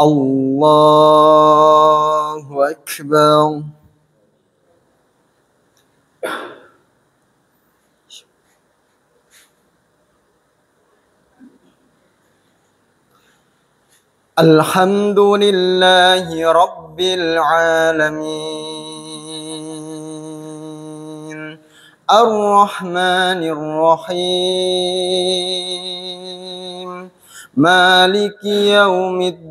الله أكبر. الحمد لله رب العالمين الرحمن الرحيم مالك يوم الدين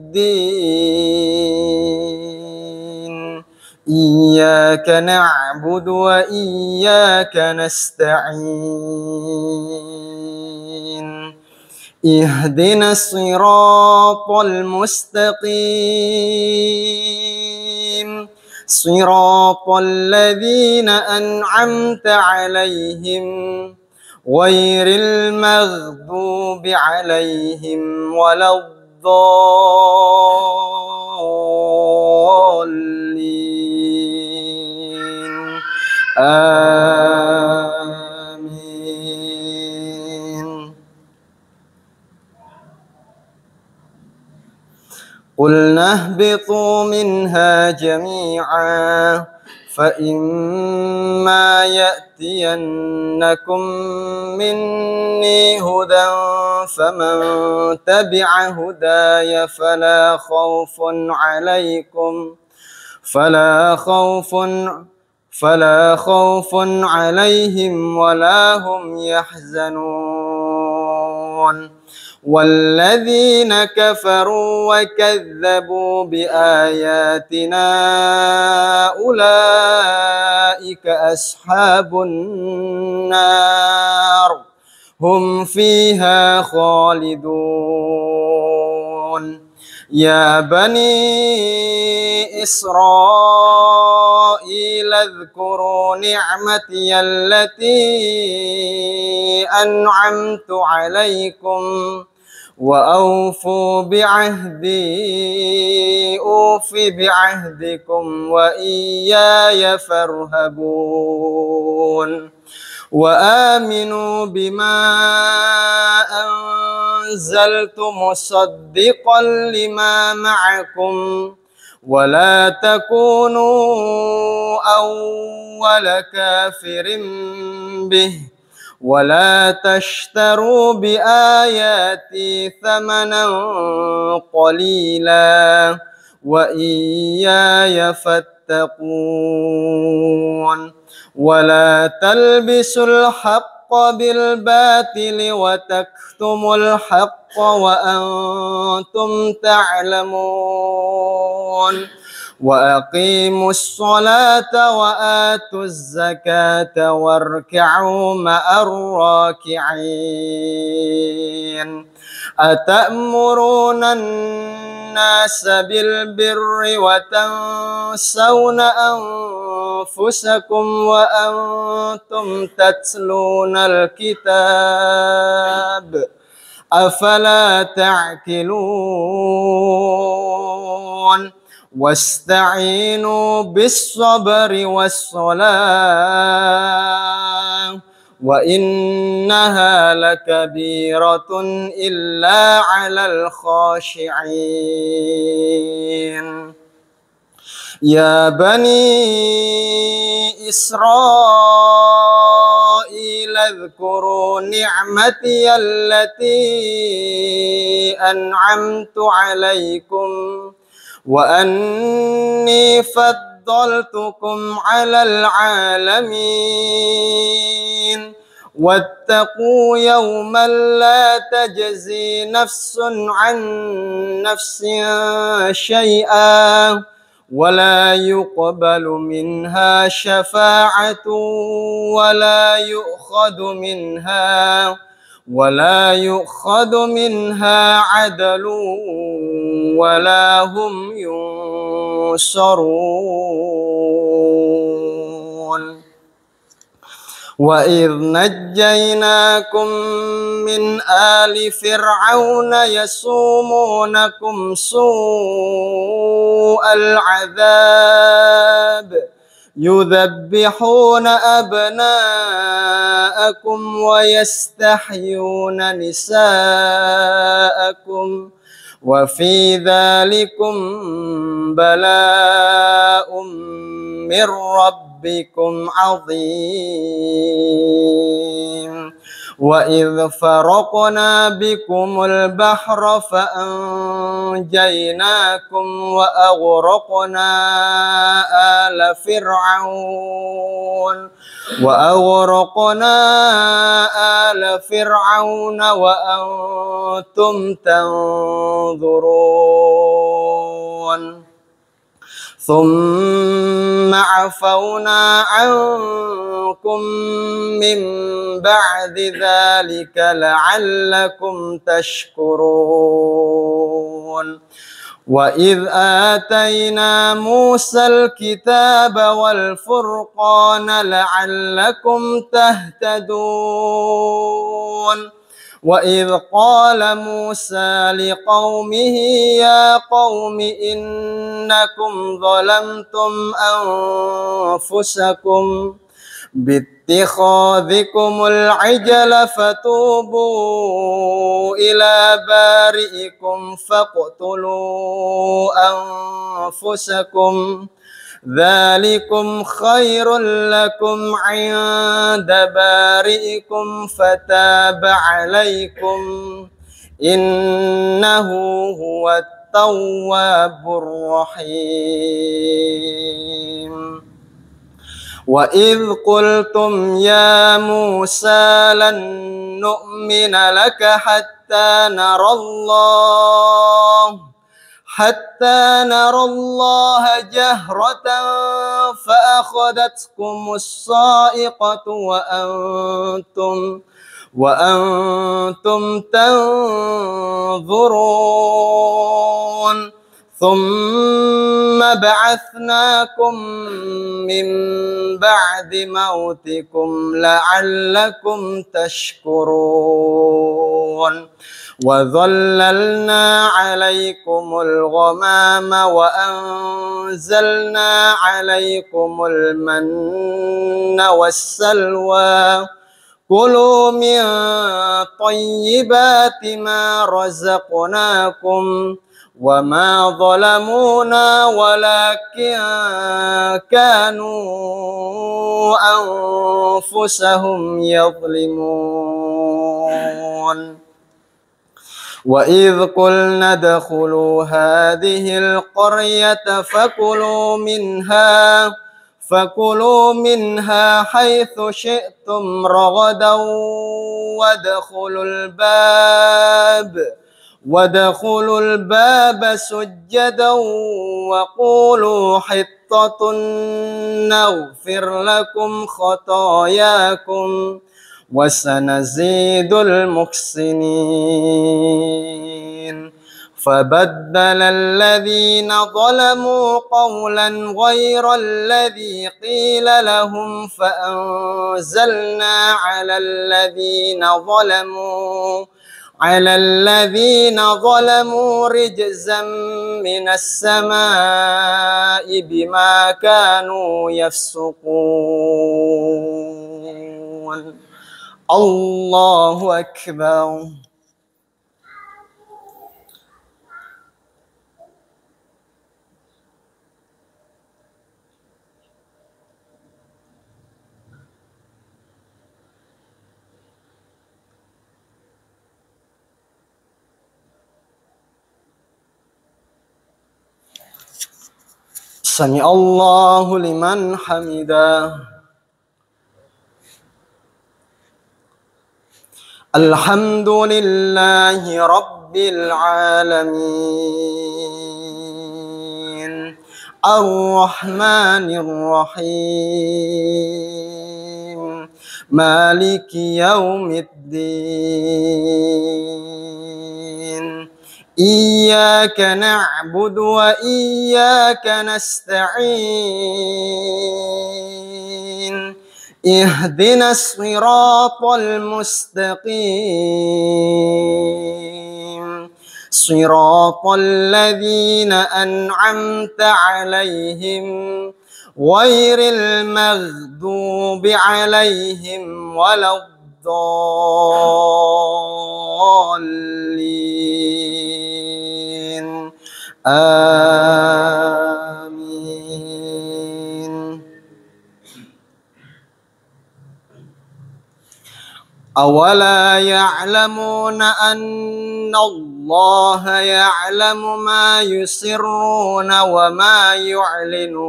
إياك نعبد وإياك نستعين اهدنا الصراط المستقيم صراط الذين أنعمت عليهم غير المغضوب عليهم ولا الضالين آمين. قلنا اهبطوا منها جميعا فإما يأتينكم مني هدى فمن تبع هداي فلا خوف عليهم ولا هم يحزنون. والذين كفروا وكذبوا بآياتنا أولئك أصحاب النار هم فيها خالدون. يا بني إسرائيل اذكروا نعمتي التي أنعمت عليكم وأوفوا بعهدي أوف بعهدكم وإياي فارهبون. وآمنوا بما أنزلت مصدقا لما معكم ولا تكونوا أول كافر به ولا تشتروا بآياتي ثمنا قليلا وإياي فاتقون. ولا تلبسوا الحق بالباطل وتكتموا الحق وأنتم تعلمون. وأقيموا الصلاة وآتوا الزكاة واركعوا مع الراكعين. أتأمرون الناس بالبر وتنسون أنفسكم وأنتم تتلون الكتاب أفلا تعقلون. واستعينوا بالصبر والصلاة وإنها لكبيرة إلا على الخاشعين. يا بني إسرائيل اذكروا نعمتي التي أنعمت عليكم وأني فضلتكم على العالمين. واتقوا يوما لا تجزي نفس عن نفس شيئا ولا يقبل منها شفاعة ولا يؤخذ منها عدل ولا هم ينصرون. وإذ نجيناكم من آل فرعون يسومونكم سوء العذاب يذبحون أبناءكم ويستحيون نساءكم وفي ذلكم بلاء من ربكم عظيم. وإذ فرقنا بكم البحر فأنجيناكم وأغرقنا آل فرعون وأنتم تنظرون. ثم عفونا عنكم من بعد ذلك لعلكم تشكرون. وإذ آتينا موسى الكتاب والفرقان لعلكم تهتدون. وإذ قال موسى لقومه يا قوم إنكم ظلمتم أنفسكم باتخاذكم العجل فتوبوا إلى بارئكم فاقتلوا أنفسكم ذلكم خير لكم عند بارئكم فتاب عليكم إنه هو التواب الرحيم. وإذ قلتم يا موسى لن نؤمن لك حتى نرى الله جهرة فأخذتكم الصاعقة وأنتم تنظرون. ثم بعثناكم من بعد موتكم لعلكم تشكرون. وظللنا عليكم الغمام وأنزلنا عليكم المن والسلوى كلوا من طيبات ما رزقناكم وما ظلمونا ولكن كانوا أنفسهم يظلمون. وإذ قلنا ادخلوا هذه القرية فكلوا منها حيث شئتم رغدا وادخلوا الباب سجدا وقولوا حطة نغفر لكم خطاياكم وسنزيد المحسنين. فبدل الذين ظلموا قولا غير الذي قيل لهم فأنزلنا على الذين ظلموا رجزا من السماء بما كانوا يفسقون. الله أكبر. سمع الله لمن حمده. الحمد لله رب العالمين الرحمن الرحيم مالك يوم الدين. إياك نعبد وإياك نستعين. اهدنا الصراط المستقيم صراط الذين أنعمت عليهم غير المغضوب عليهم ولا الضالين. آمين. أولا يعلمون أن الله يعلم ما يسرون وما يعلنون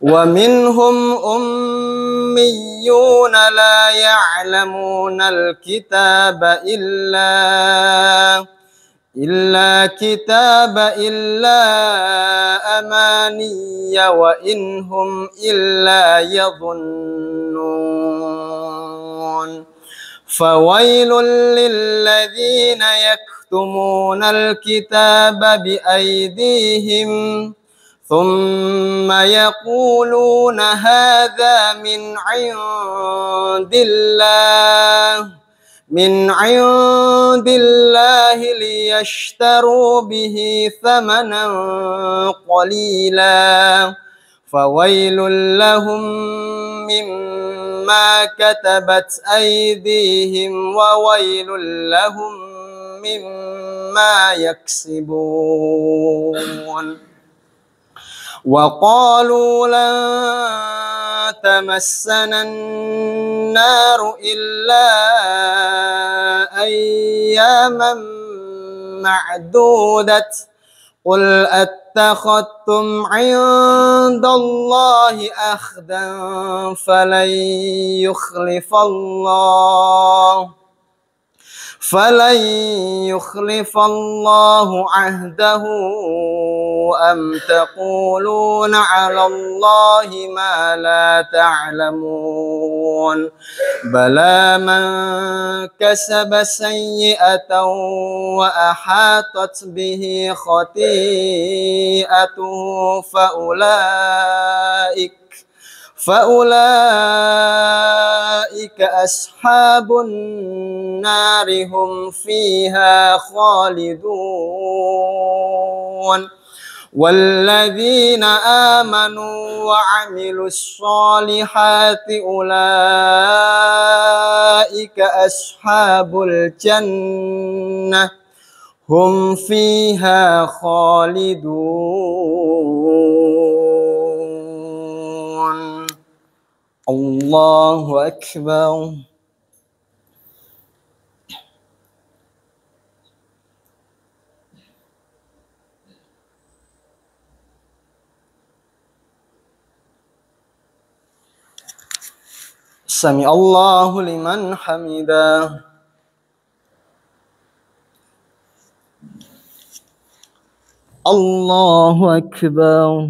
ومنهم أميون لا يعلمون الكتاب إلا أماني وإن هم إلا يظنون فويل للذين يكتمون الكتاب بأيديهم ثم يقولون هذا من عند الله ليشتروا به ثمنا قليلا فويل لهم مما كتبت أيديهم وويل لهم مما يكسبون وقالوا لن تمسنا النار إلا أياما معدودة قل أتخذتم عند الله أخدا فلن يخلف الله عهده أم تقولون على الله ما لا تعلمون بلى من كسب سيئة وأحاطت به خطيئته فأولئك أصحاب النار هم فيها خالدون والذين آمنوا وعملوا الصالحات أولئك أصحاب الجنة هم فيها خالدون. الله أكبر. سمع الله لمن حمده. الله أكبر.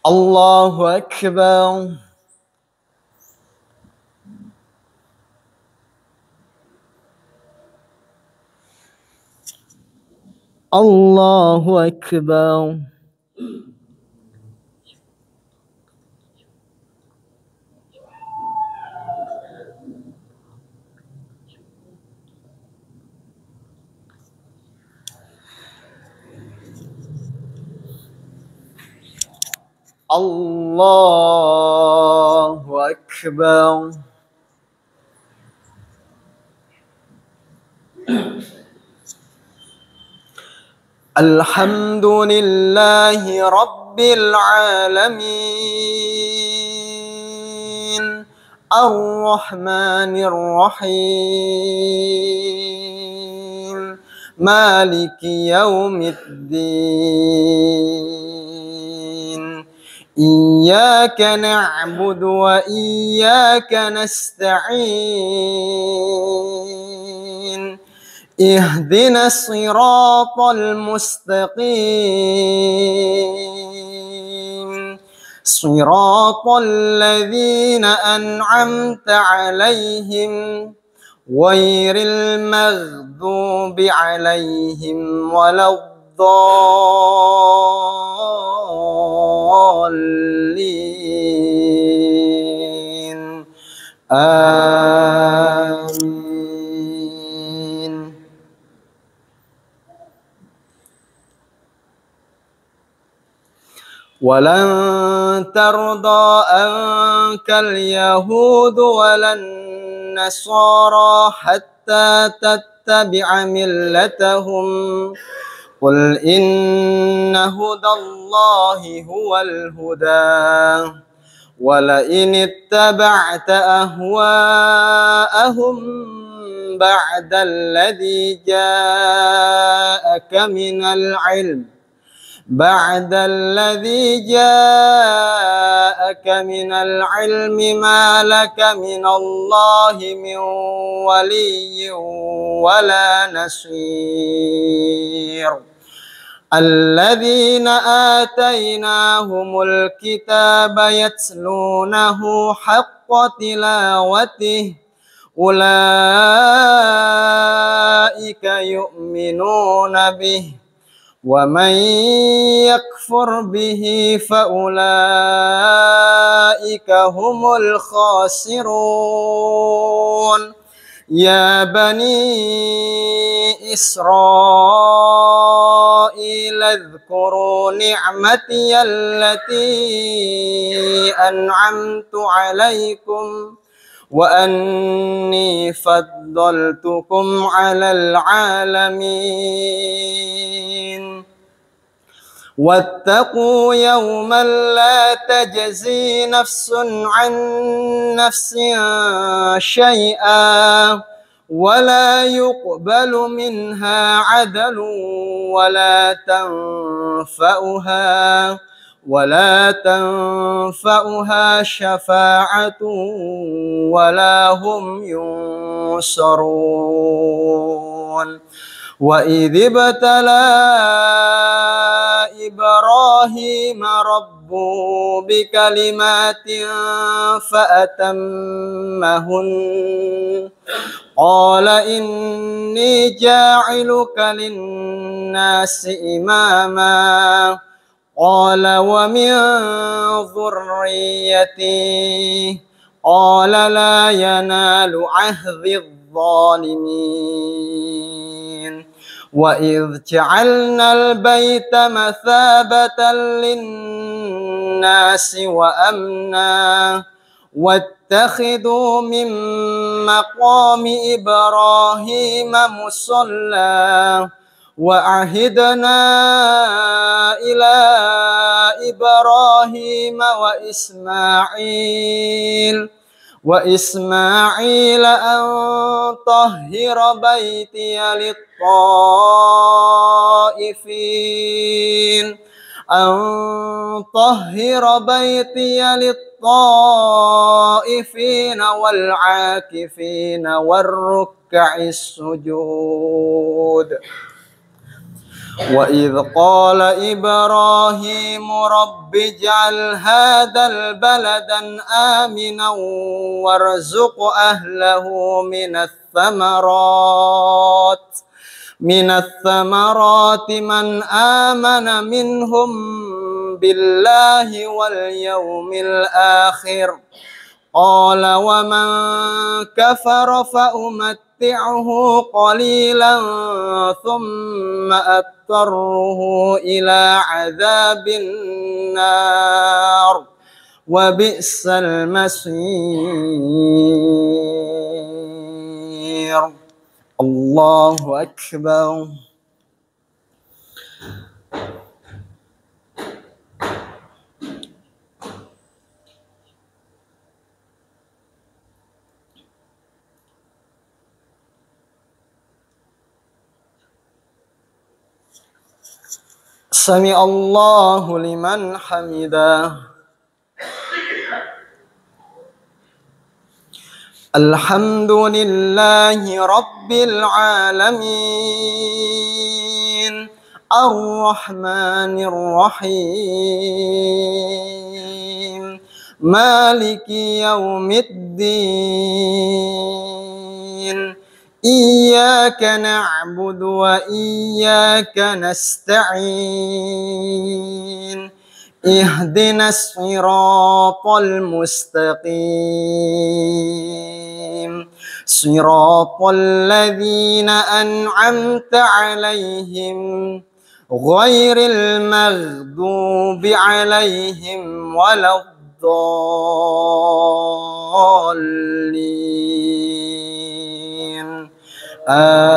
الله أكبر. الله أكبر. الله أكبر. الحمد لله رب العالمين الرحمن الرحيم مالك يوم الدين إياك نعبد وإياك نستعين اهدنا الصراط المستقيم صراط الذين أنعمت عليهم غير المغضوب عليهم ولا الضالين آمين. ولن ترضى عنك اليهود ولا النصارى حتى تتبع ملتهم قل إن هدى الله هو الهدى ولئن اتبعت أهواءهم بعد الذي جاءك من العلم ما لك من الله من ولي ولا نصير الذين آتيناهم الكتاب يتلونه حق تلاوته أولئك يؤمنون به ومن يكفر به فأولئك هم الخاسرون يا بني إسرائيل اذكروا نعمتي التي أنعمت عليكم وأني فضلتكم على العالمين واتقوا يوما لا تجزي نفس عن نفس شيئا ولا يقبل منها عدل ولا تنفعها شفاعة ولا هم ينصرون وإذ ابتلى إبراهيم ربه بكلمات فأتمهن قال إني جاعلك للناس إماما قال ومن ذريتي قال لا ينال عهد الظالمين وإذ جعلنا البيت مثابة للناس وأمنا واتخذوا من مقام إبراهيم مصلى وعهدنا إلى إبراهيم وإسماعيل أن طهر بيتي للطائفين والعاكفين والركع السجود وإذ قال إبراهيم رب اجعل هذا البلد آمنا وارزق أهله من الثمرات من آمن منهم بالله واليوم الآخر قال ومن كفر فأمتعه قليلا ثم أضطره إلى عذاب النار وبئس المصير الله أكبر سمع الله لمن حمده الحمد لله رب العالمين الرحمن الرحيم مالك يوم الدين إياك نعبد وإياك نستعين اهدنا الصراط المستقيم صراط الذين أنعمت عليهم غير المغضوب عليهم ولا الضالين آمين.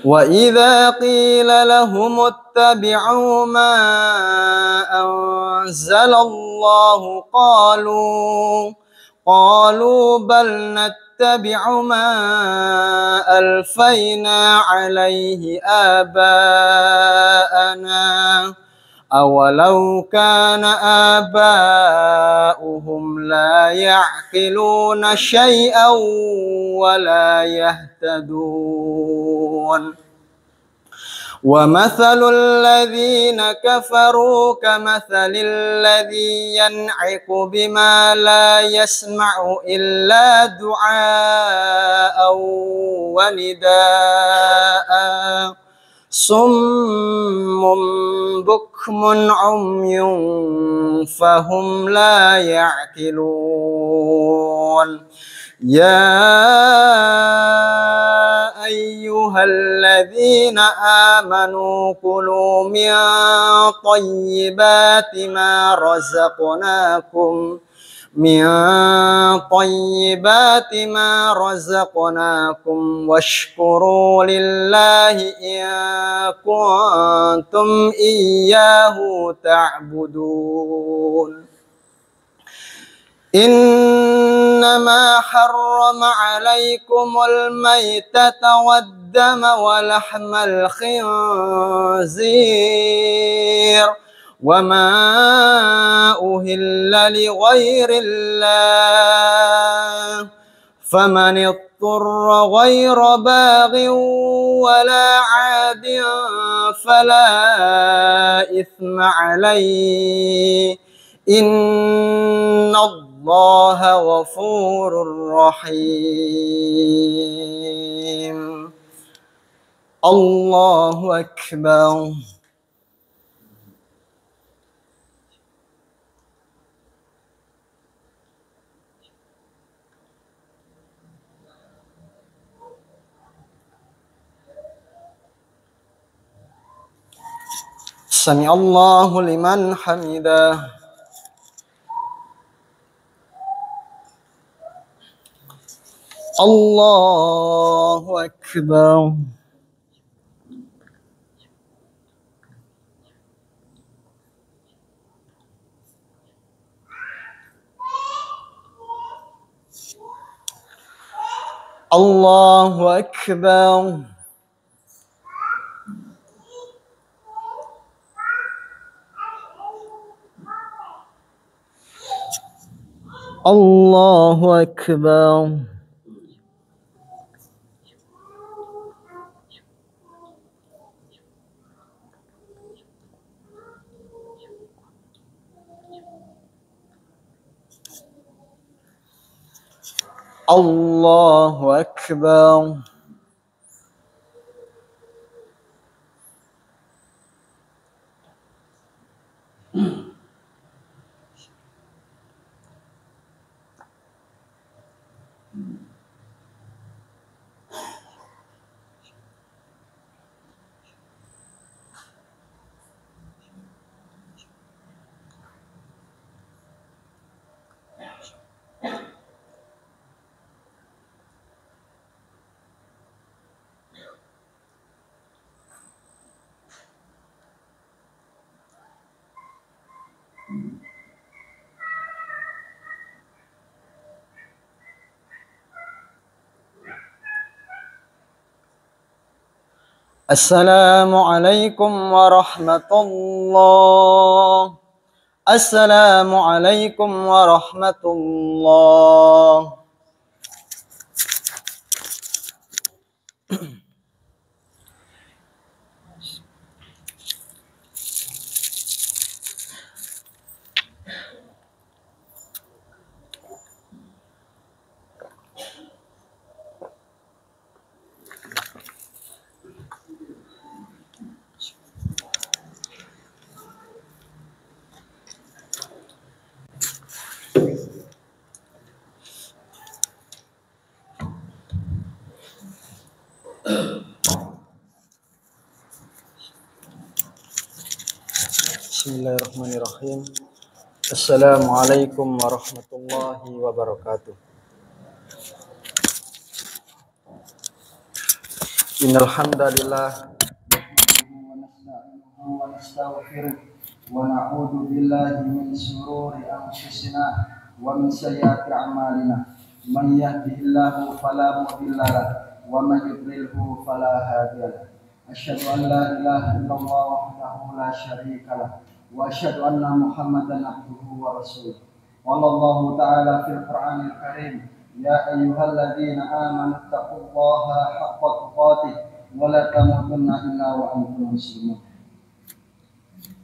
وإذا قيل لهم اتبعوا ما أنزل الله قالوا بل نتبع ما ألفينا عليه آباءنا أولو كان آباؤهم لا يعقلون شيئا ولا يهتدون. ومثل الذين كفروا كمثل الذي ينعق بما لا يسمع إلا دعاء ونداء صم بكم عمي فهم لا يعقلون. يا أيها الذين آمنوا كلوا من طيبات ما رزقناكم واشكروا لله إن كنتم إياه تعبدون. إنما حرم عليكم الميتة والدم ولحم الخنزير وما أهل لغير الله فمن اضطر غير باغ ولا عاد فلا إثم عليه إن الله غفور رحيم. الله أكبر. سمع الله لمن حمده. الله أكبر. الله أكبر. الله أكبر. الله أكبر. السلام عليكم ورحمة الله. السلام عليكم ورحمة الله. Bismillahirrahmanirrahim. Assalamualaikum warahmatullahi wabarakatuh. Innal hamdalillah wa nastaghfiruh wa na'udzu billahi min shururi anfusina wa min sayyiati a'malina. Man yahdihillahu fala mudilla lahu wa man yudlilhu fala hadiya lahu. Asyhadu an la ilaha illallah wahdahu la syarika lahu wa asyhadu anna Muhammadan abduhu wa rasuluh. Wallahu ta'ala fil Qur'anil Karim, ya ayyuhalladzina amanu taqullaha haqqa tuqatih wa la tamutunna illa wa antum muslimun.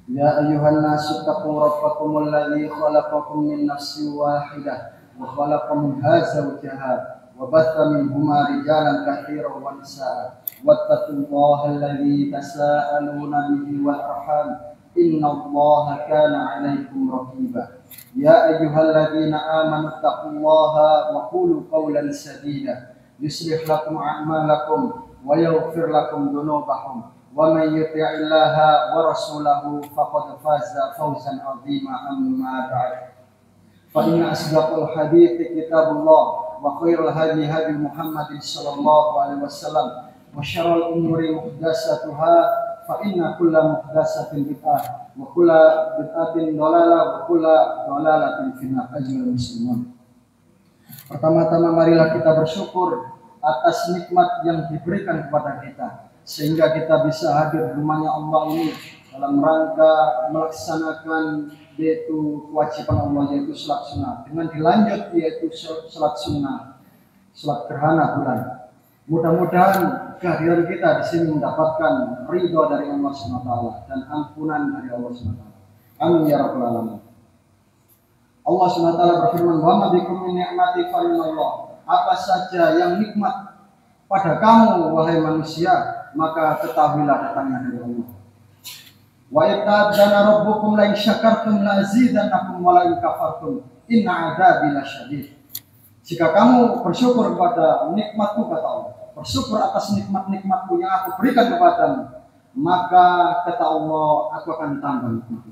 Ya ayyuhan nasu taqu rabbakumul ladzi khalaqakum min nafsin wahidah wa khalaqa minha zawjaha wa batha minhuma rijalan katsiran wa nisaa'a wattaqullaha alladzi tasaaluna bihi wal arham innallaha kana 'alaikum raqiba. Ya ayyuhalladzina amanu taqullaha wa qulu qawlan sadida yuslih lakum a'malakum wa yaghfir lakum dhunubakum wa may yuti'illaha wa rasulahu faqad faza fawzan 'azima. Amma ba'd. Fa inna asdaqal hadithi kitabullah wa khairul hadi hadi Muhammadin sallallahu alaihi wasallam wa syarrul umuri muhdatsatuha fa inna kulla muhdatsatin bid'ah wa kulla bid'atin dhalalah wa kulla dhalalatin finnar. Ajrul muslimun. Pertama-tama marilah kita bersyukur atas nikmat yang diberikan kepada kita sehingga kita bisa hadir di rumahnya Allah ini dalam rangka melaksanakan yaitu kewajiban Allah, yaitu salat sunnah, dengan dilanjut yaitu salat sunnah, salat gerhana bulan. Mudah-mudahan kehadiran kita di sini mendapatkan ridho dari Allah SWT dan ampunan dari Allah SWT. Amin ya rabbal alamin. Allah SWT berfirman, "Wa ma bikum min ni'mati fa minallah." Apa saja yang nikmat pada kamu wahai manusia, maka ketahuilah datangnya dari Allah. Wa itta'adzana rabbukum la in syakartum la azidannakum wa la in kafartum inna 'adzabi lasyadid. Jika kamu bersyukur kepada nikmatku, kata Allah, bersyukur atas nikmat-nikmatku yang aku berikan kepadamu, maka kata Allah, aku akan tambah nikmatku.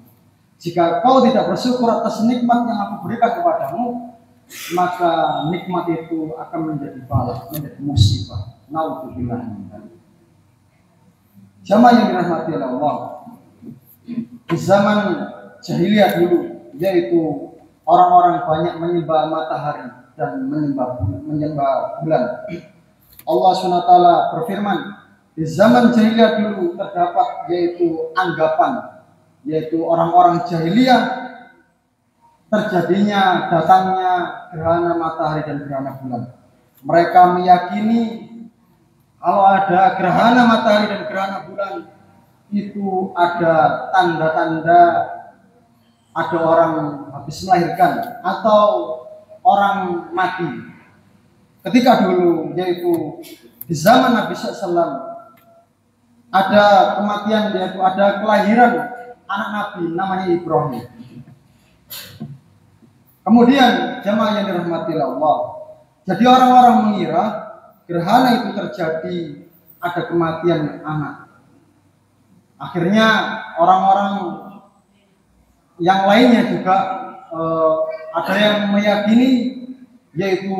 Jika kau tidak bersyukur atas nikmat yang aku berikan kepadamu, maka nikmat itu akan menjadi bala, menjadi musibah. Naudzubillah min dzalik. Jamaah yang dirahmati oleh Allah, di zaman jahiliyah dulu, yaitu orang-orang banyak menyembah matahari dan menyembah bulan. Allah SWT berfirman, di zaman jahiliyah dulu terdapat yaitu anggapan, yaitu orang-orang jahiliyah terjadinya datangnya gerhana matahari dan gerhana bulan. Mereka meyakini kalau ada gerhana matahari dan gerhana bulan itu ada tanda-tanda ada orang habis melahirkan atau orang mati. Ketika dulu yaitu di zaman Nabi SAW ada kematian, yaitu ada kelahiran anak Nabi namanya Ibrahim. Kemudian jemaah yang dirahmati Allah, jadi orang-orang mengira gerhana itu terjadi ada kematian anak. Akhirnya orang-orang yang lainnya juga ada yang meyakini yaitu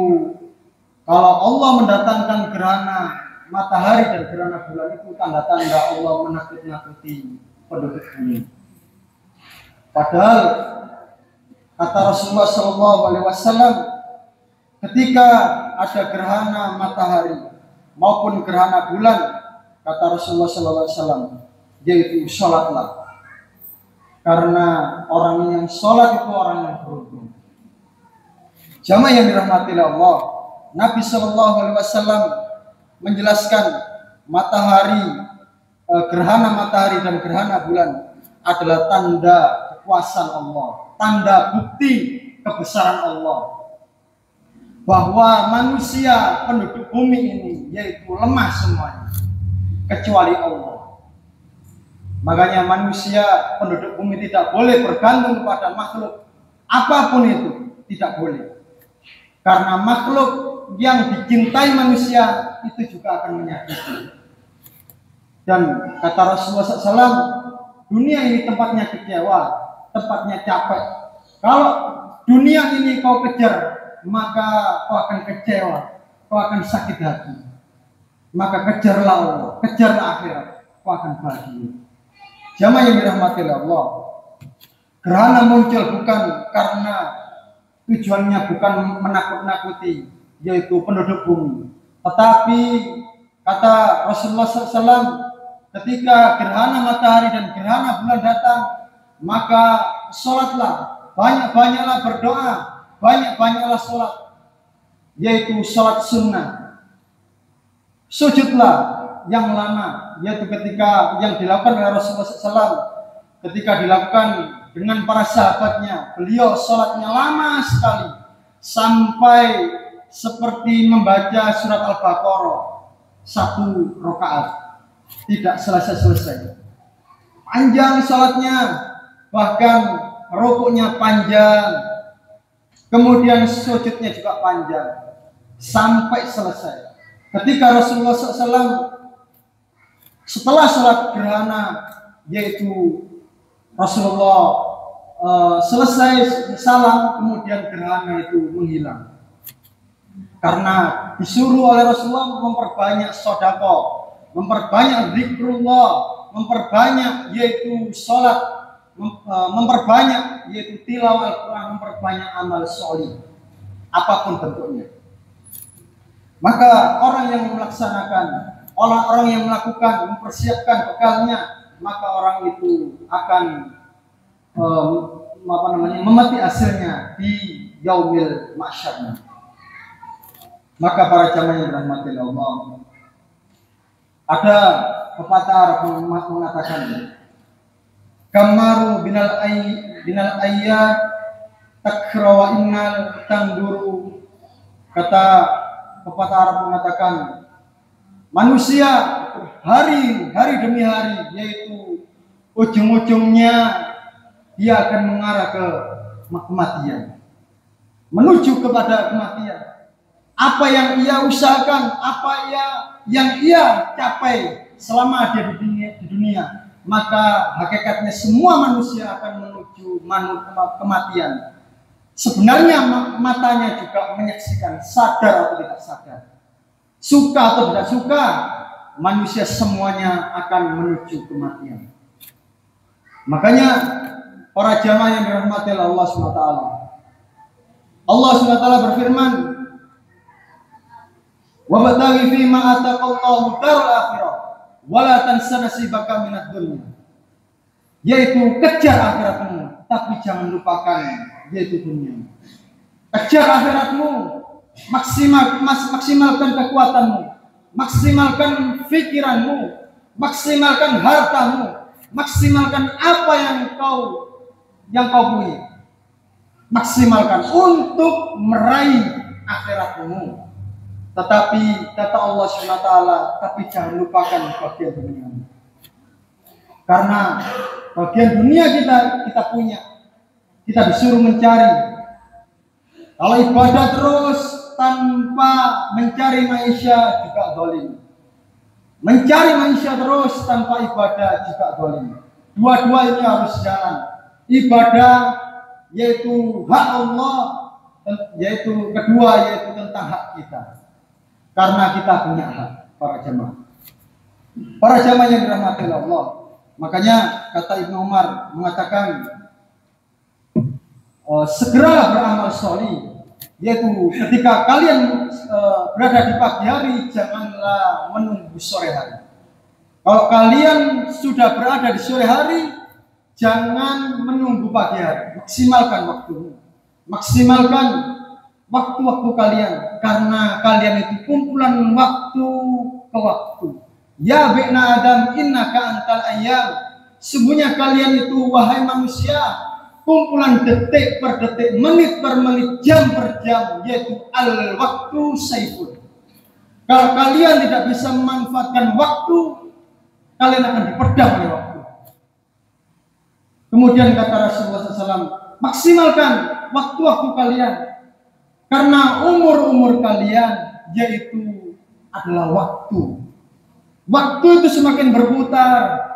kalau Allah mendatangkan gerhana matahari dan gerhana bulan itu tanda-tanda Allah menakut-nakuti penduduk bumi. Padahal kata Rasulullah SAW, ketika ada gerhana matahari maupun gerhana bulan, kata Rasulullah SAW, yaitu sholatlah. Karena orang yang sholat itu orang yang beruntung. Jamaah yang dirahmati Allah, Nabi SAW menjelaskan matahari, gerhana matahari dan gerhana bulan adalah tanda kekuasaan Allah, tanda bukti kebesaran Allah, bahwa manusia penduduk bumi ini yaitu lemah semuanya kecuali Allah. Makanya manusia penduduk bumi tidak boleh bergantung kepada makhluk apapun itu, tidak boleh. Karena makhluk yang dicintai manusia itu juga akan menyakiti. Dan kata Rasulullah SAW, dunia ini tempatnya kecewa, tempatnya capek. Kalau dunia ini kau kejar, maka kau akan kecewa, kau akan sakit hati. Maka kejarlah Allah, kejarlah akhirat, kau akan bahagia. Jamaah yang dirahmati Allah, gerhana muncul bukan karena tujuannya bukan menakut-nakuti, yaitu penduduk bumi. Tetapi kata Rasulullah SAW, ketika gerhana matahari dan gerhana bulan datang, maka sholatlah, banyak-banyaklah berdoa, banyak-banyaklah sholat, yaitu sholat sunnah. Sujudlah yang lama, yaitu ketika yang dilakukan oleh Rasulullah SAW, ketika dilakukan dengan para sahabatnya, beliau sholatnya lama sekali, sampai seperti membaca surat Al-Baqarah 1 rakaat, tidak selesai-selesai. Panjang sholatnya, bahkan rukuknya panjang, kemudian sujudnya juga panjang, sampai selesai. Ketika Rasulullah SAW setelah sholat gerhana, yaitu Rasulullah selesai salam, kemudian gerhana itu menghilang. Karena disuruh oleh Rasulullah memperbanyak sedekah, memperbanyak zikrullah, memperbanyak yaitu sholat, memperbanyak yaitu tilawah Al-Quran, memperbanyak amal sholih, apapun bentuknya. Maka orang yang melaksanakan, orang-orang yang melakukan, mempersiapkan bekalnya, maka orang itu akan memati hasilnya di yaumil mahsyar. Maka para jamaah yang dirahmati Allah, ada pepatah Arab mengatakan, kamaru binal ayya takra wa innal tanduru. Kata pepatah Arab mengatakan, manusia hari demi hari, yaitu ujung-ujungnya dia akan mengarah ke kematian, menuju kepada kematian. Apa yang ia usahakan, apa yang ia capai selama dia di dunia, maka hakikatnya semua manusia akan menuju kematian. Sebenarnya matanya juga menyaksikan, sadar atau tidak sadar, suka atau tidak suka, manusia semuanya akan menuju kematian. Makanya para jamaah yang dirahmati Allah SWT, Allah SWT berfirman, wabtaghi fima ataqallahu darul akhirah wala tansa nasibaka minad dunya, yaitu kejar akhiratmu tapi jangan lupakan yaitu dunia. Kejar akhiratmu, maksimalkan kekuatanmu, maksimalkan pikiranmu, maksimalkan hartamu, maksimalkan apa yang kau punya, maksimalkan untuk meraih akhiratmu. Tetapi kata Allah SWT, tapi jangan lupakan bagian dunia. Karena bagian dunia kita punya, kita disuruh mencari. Kalau ibadah terus tanpa mencari maisha juga zalim. Mencari maisha terus tanpa ibadah juga zalim. Dua-dua ini harus jalan. Ibadah yaitu hak Allah, yaitu kedua yaitu tentang hak kita. Karena kita punya hak, para jamaah. Para jamaah yang dirahmati Allah. Makanya kata Ibnu Umar mengatakan, segeralah beramal sholih, yaitu ketika kalian berada di pagi hari, janganlah menunggu sore hari. Kalau kalian sudah berada di sore hari, jangan menunggu pagi hari. Maksimalkan waktumu, maksimalkan waktu-waktu kalian, karena kalian itu kumpulan waktu ke waktu. Ya bina Adam innaka antal ayyam, sesungguhnya kalian itu wahai manusia kumpulan detik per detik, menit per menit, jam per jam, yaitu al waktu saifun. Kalau kalian tidak bisa memanfaatkan waktu, kalian akan dipedang oleh waktu. Kemudian kata Rasulullah SAW, maksimalkan waktu-waktu kalian, karena umur-umur kalian yaitu adalah waktu. Waktu itu semakin berputar.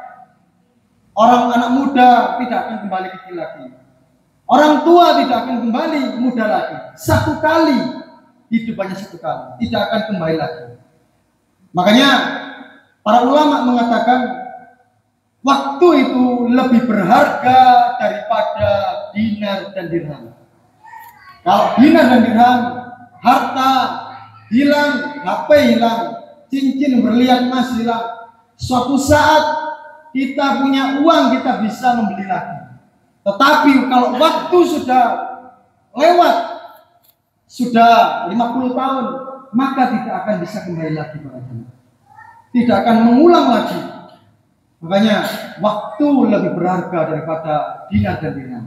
Orang anak muda tidak akan kembali kecil lagi. Orang tua tidak akan kembali muda lagi. Satu kali, hidup hanya satu kali, tidak akan kembali lagi. Makanya para ulama mengatakan waktu itu lebih berharga daripada dinar dan dirham. Kalau dinar dan dirham, harta hilang, HP hilang, cincin berlian emas hilang. Suatu saat kita punya uang, kita bisa membeli lagi. Tetapi kalau waktu sudah lewat, sudah 50 tahun, maka tidak akan bisa kembali lagi para jemaah. Tidak akan mengulang lagi. Makanya waktu lebih berharga daripada dinar dan dirham.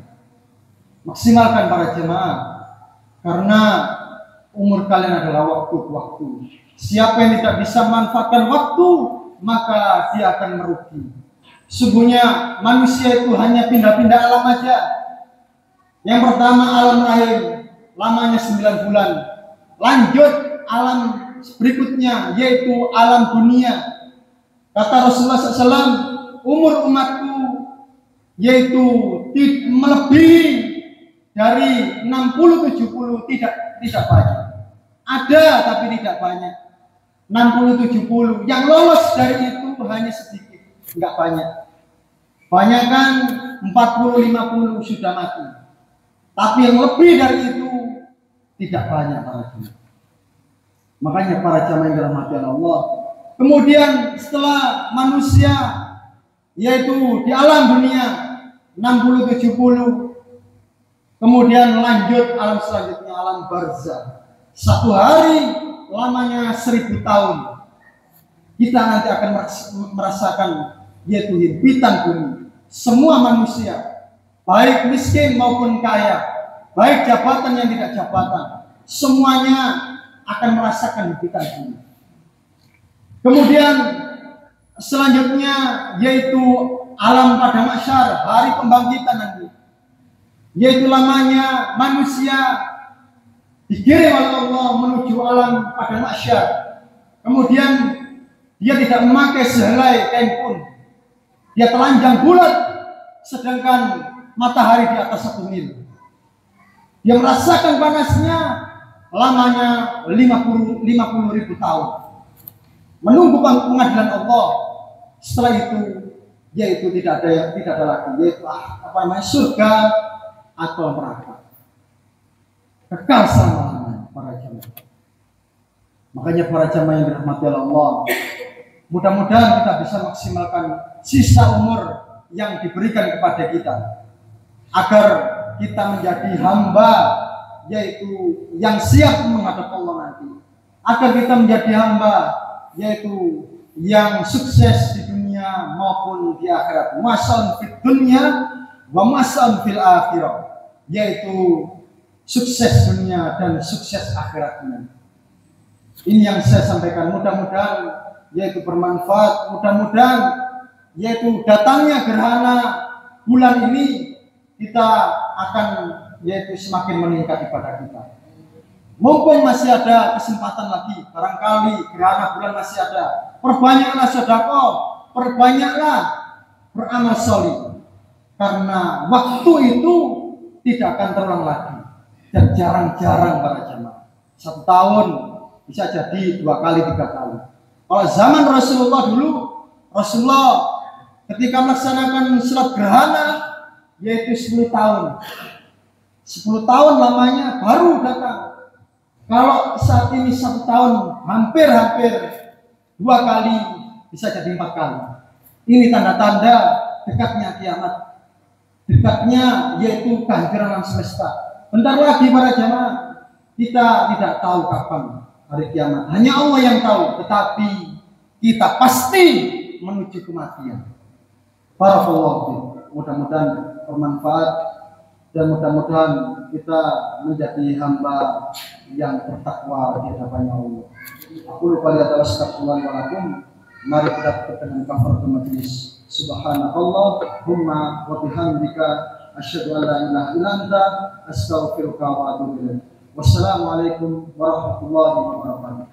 Maksimalkan para jemaah, karena umur kalian adalah waktu-waktu. Siapa yang tidak bisa memanfaatkan waktu, maka dia akan merugi. Sungguhnya manusia itu hanya pindah-pindah alam aja. Yang pertama alam lahir, lamanya 9 bulan. Lanjut alam berikutnya, yaitu alam dunia. Kata Rasulullah SAW, umur umatku yaitu melebihi dari 60-70, tidak banyak. Ada tapi tidak banyak. 60-70, yang lolos dari itu hanya sedikit, enggak banyak. Banyak kan 40-50 sudah mati. Tapi yang lebih dari itu tidak banyak para jemaah. Makanya para jemaah yang dirahmati Allah, kemudian setelah manusia yaitu di alam dunia 60-70, kemudian lanjut alam selanjutnya, alam barzah. Satu hari lamanya 1000 tahun. Kita nanti akan merasakan yaitu himpitan bumi. Semua manusia, baik miskin maupun kaya, baik jabatan yang tidak jabatan, semuanya akan merasakan himpitan bumi. Kemudian selanjutnya yaitu alam pada mahsyar, hari pembangkitan nanti, yaitu lamanya manusia digiring oleh Allah menuju alam pada mahsyar. Kemudian dia tidak memakai sehelai kain pun, dia telanjang bulat, sedangkan matahari di atas 1 mil. Dia merasakan panasnya lamanya 50.000 tahun, menunggu pengadilan Allah. Setelah itu yaitu tidak ada lagi, yaitu surga atau neraka, kekal selama-lamanya para jamaah. Makanya para jamaah yang dirahmati Allah, mudah-mudahan kita bisa maksimalkan sisa umur yang diberikan kepada kita, agar kita menjadi hamba yaitu yang siap menghadap Allah nanti, agar kita menjadi hamba yaitu yang sukses di dunia maupun di akhirat. Masan fid dunya wa masan fil akhirah, yaitu sukses dunia dan sukses akhiratnya. Ini yang saya sampaikan, mudah-mudahan yaitu bermanfaat, mudah-mudahan yaitu datangnya gerhana bulan ini kita akan yaitu semakin meningkat ibadah kita. Mumpung masih ada kesempatan lagi, barangkali gerhana bulan masih ada, perbanyaklah sedekah, perbanyaklah beramal solih, karena waktu itu tidak akan terulang lagi dan jarang-jarang para jamaah. 1 tahun bisa jadi 2 kali 3 kali. Kalau zaman Rasulullah dulu, Rasulullah ketika melaksanakan sholat gerhana yaitu 10 tahun. 10 tahun lamanya baru datang. Kalau saat ini 1 tahun hampir 2 kali, bisa jadi 4 kali. Ini tanda-tanda dekatnya kiamat, dekatnya yaitu kehadiran alam semesta. Bentar lagi para jamaah, kita tidak tahu kapan hari kiamat, hanya Allah yang tahu. Tetapi kita pasti menuju kematian. Barakallahu fiik. Mudah-mudahan bermanfaat dan mudah-mudahan kita menjadi hamba yang bertakwa di hadapan Allah. Aku lupa lihat astagfirullah wa lakum. Mari kita dengan kafaratul majlis. Subhanallahumma wa bihamdika asyhadu an la ilaha illa anta astaghfiruka wa atubu ilaik. Wassalamualaikum warahmatullahi wabarakatuh.